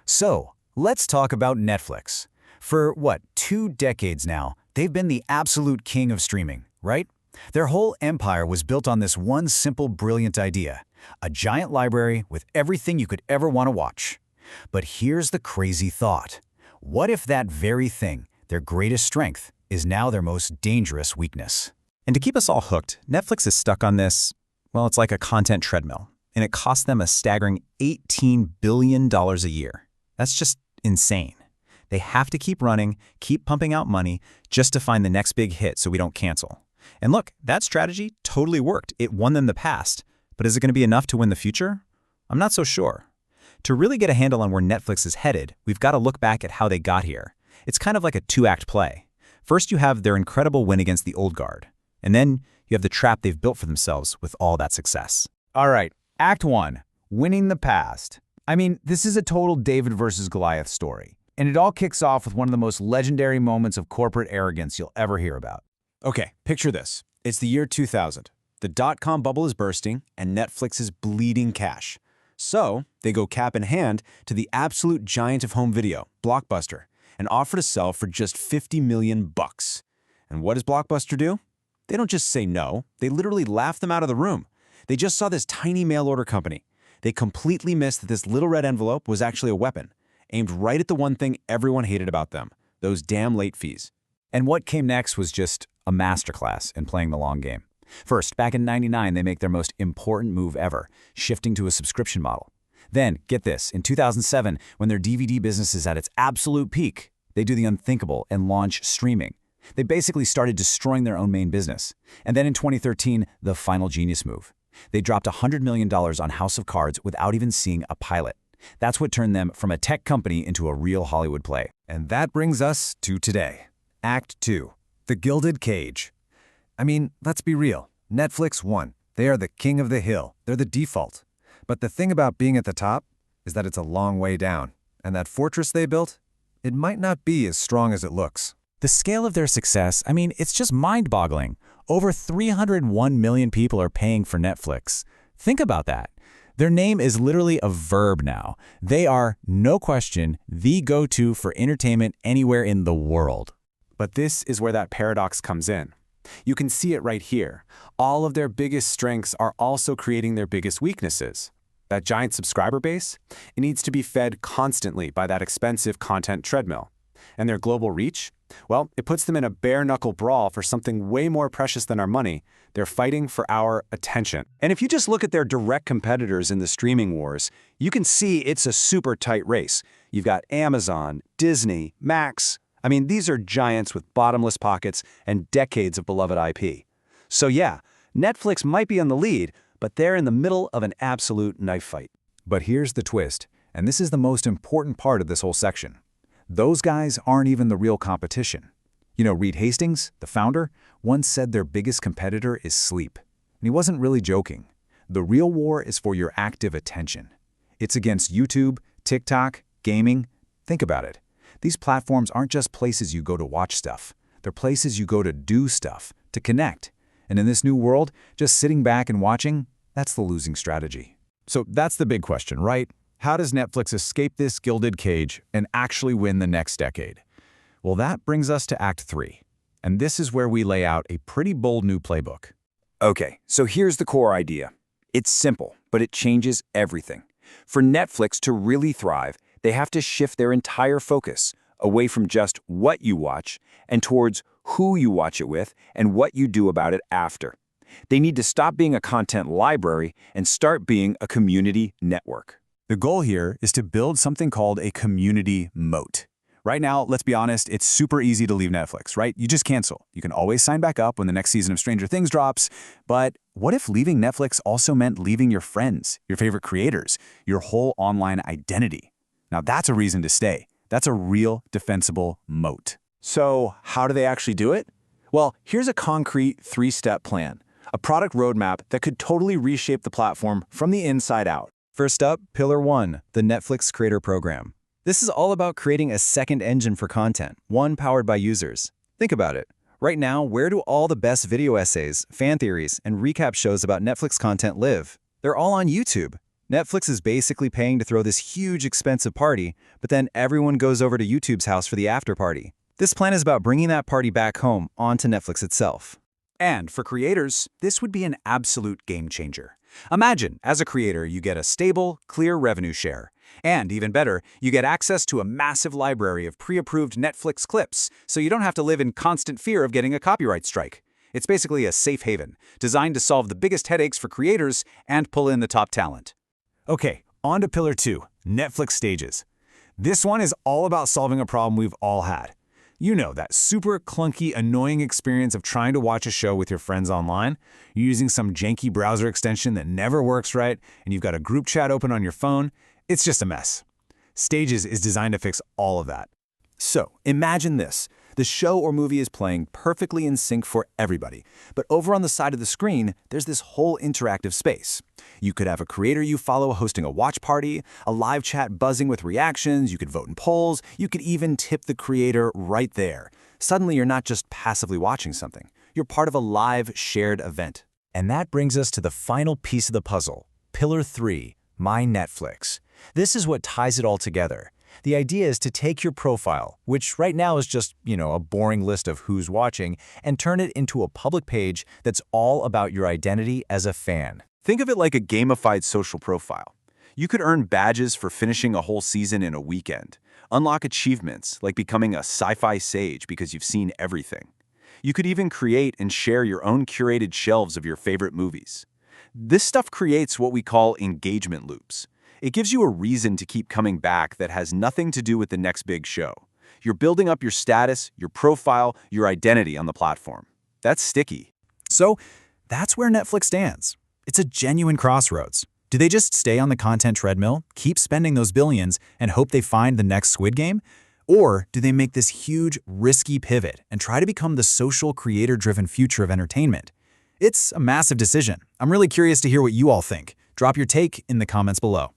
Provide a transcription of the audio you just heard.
So, let's talk about Netflix. For, what, 2 decades now, they've been the absolute king of streaming, right? Their whole empire was built on this one simple, brilliant idea: a giant library with everything you could ever want to watch. But here's the crazy thought. What if that very thing, their greatest strength, is now their most dangerous weakness? And to keep us all hooked, Netflix is stuck on this, well, it's like a content treadmill, and it costs them a staggering $18 billion a year. That's just insane. They have to keep running, keep pumping out money, just to find the next big hit so we don't cancel. And look, that strategy totally worked. It won them the past. But is it going to be enough to win the future? I'm not so sure. To really get a handle on where Netflix is headed, we've got to look back at how they got here. It's kind of like a two-act play. First, you have their incredible win against the old guard. And then you have the trap they've built for themselves with all that success. All right, Act 1, winning the past. I mean, this is a total David versus Goliath story. And it all kicks off with one of the most legendary moments of corporate arrogance you'll ever hear about. Okay, picture this. It's the year 2000. The dot-com bubble is bursting, and Netflix is bleeding cash. So they go cap in hand to the absolute giant of home video, Blockbuster, and offer to sell for just $50 million. And what does Blockbuster do? They don't just say no. They literally laugh them out of the room. They just saw this tiny mail-order company. They completely missed that this little red envelope was actually a weapon, aimed right at the one thing everyone hated about them: those damn late fees. And what came next was just a masterclass in playing the long game. First, back in '99, they make their most important move ever, shifting to a subscription model. Then, get this, in 2007, when their DVD business is at its absolute peak, they do the unthinkable and launch streaming. They basically started destroying their own main business. And then in 2013, the final genius move. They dropped $100 million on House of Cards without even seeing a pilot. That's what turned them from a tech company into a real Hollywood play. And that brings us to today. Act 2. The Gilded Cage. I mean, let's be real. Netflix won. They are the king of the hill. They're the default. But the thing about being at the top is that it's a long way down. And that fortress they built, it might not be as strong as it looks. The scale of their success, I mean, it's just mind-boggling. Over 301 million people are paying for Netflix. Think about that. Their name is literally a verb now. They are, no question, the go-to for entertainment anywhere in the world. But this is where that paradox comes in. You can see it right here. All of their biggest strengths are also creating their biggest weaknesses. That giant subscriber base, it needs to be fed constantly by that expensive content treadmill. And their global reach, well, it puts them in a bare-knuckle brawl for something way more precious than our money. They're fighting for our attention. And if you just look at their direct competitors in the streaming wars, you can see it's a super tight race. You've got Amazon, Disney, Max. I mean, these are giants with bottomless pockets and decades of beloved IP. So yeah, Netflix might be on the lead, but they're in the middle of an absolute knife fight. But here's the twist, and this is the most important part of this whole section. Those guys aren't even the real competition. You know, Reed Hastings, the founder, once said their biggest competitor is sleep. And he wasn't really joking. The real war is for your active attention. It's against YouTube, TikTok, gaming. Think about it. These platforms aren't just places you go to watch stuff. They're places you go to do stuff, to connect. And in this new world, just sitting back and watching, that's the losing strategy. So that's the big question, right? How does Netflix escape this gilded cage and actually win the next decade? Well, that brings us to Act 3. And this is where we lay out a pretty bold new playbook. Okay, so here's the core idea. It's simple, but it changes everything. For Netflix to really thrive, they have to shift their entire focus away from just what you watch and towards who you watch it with and what you do about it after. They need to stop being a content library and start being a community network. The goal here is to build something called a community moat. Right now, let's be honest, it's super easy to leave Netflix, right? You just cancel. You can always sign back up when the next season of Stranger Things drops. But what if leaving Netflix also meant leaving your friends, your favorite creators, your whole online identity? Now that's a reason to stay. That's a real defensible moat. So how do they actually do it? Well, here's a concrete 3-step plan. A product roadmap that could totally reshape the platform from the inside out. First up, Pillar 1, the Netflix Creator Program. This is all about creating a second engine for content, one powered by users. Think about it. Right now, where do all the best video essays, fan theories, and recap shows about Netflix content live? They're all on YouTube. Netflix is basically paying to throw this huge expensive party, but then everyone goes over to YouTube's house for the after party. This plan is about bringing that party back home onto Netflix itself. And for creators, this would be an absolute game changer. Imagine, as a creator, you get a stable, clear revenue share. And even better, you get access to a massive library of pre-approved Netflix clips, so you don't have to live in constant fear of getting a copyright strike. It's basically a safe haven, designed to solve the biggest headaches for creators and pull in the top talent. Okay, on to Pillar 2, Netflix stages. This one is all about solving a problem we've all had. You know, that super clunky, annoying experience of trying to watch a show with your friends online. You're using some janky browser extension that never works right, and you've got a group chat open on your phone. It's just a mess. Stages is designed to fix all of that. So, imagine this. The show or movie is playing perfectly in sync for everybody, but over on the side of the screen, there's this whole interactive space. You could have a creator you follow hosting a watch party, a live chat buzzing with reactions, you could vote in polls, you could even tip the creator right there. Suddenly, you're not just passively watching something. You're part of a live, shared event. And that brings us to the final piece of the puzzle, Pillar 3, My Netflix. This is what ties it all together. The idea is to take your profile, which right now is just, a boring list of who's watching, and turn it into a public page that's all about your identity as a fan. Think of it like a gamified social profile. You could earn badges for finishing a whole season in a weekend, unlock achievements like becoming a sci-fi sage because you've seen everything. You could even create and share your own curated shelves of your favorite movies. This stuff creates what we call engagement loops. It gives you a reason to keep coming back that has nothing to do with the next big show. You're building up your status, your profile, your identity on the platform. That's sticky. So, that's where Netflix stands. It's a genuine crossroads. Do they just stay on the content treadmill, keep spending those billions, and hope they find the next Squid Game? Or do they make this huge, risky pivot and try to become the social, creator-driven future of entertainment? It's a massive decision. I'm really curious to hear what you all think. Drop your take in the comments below.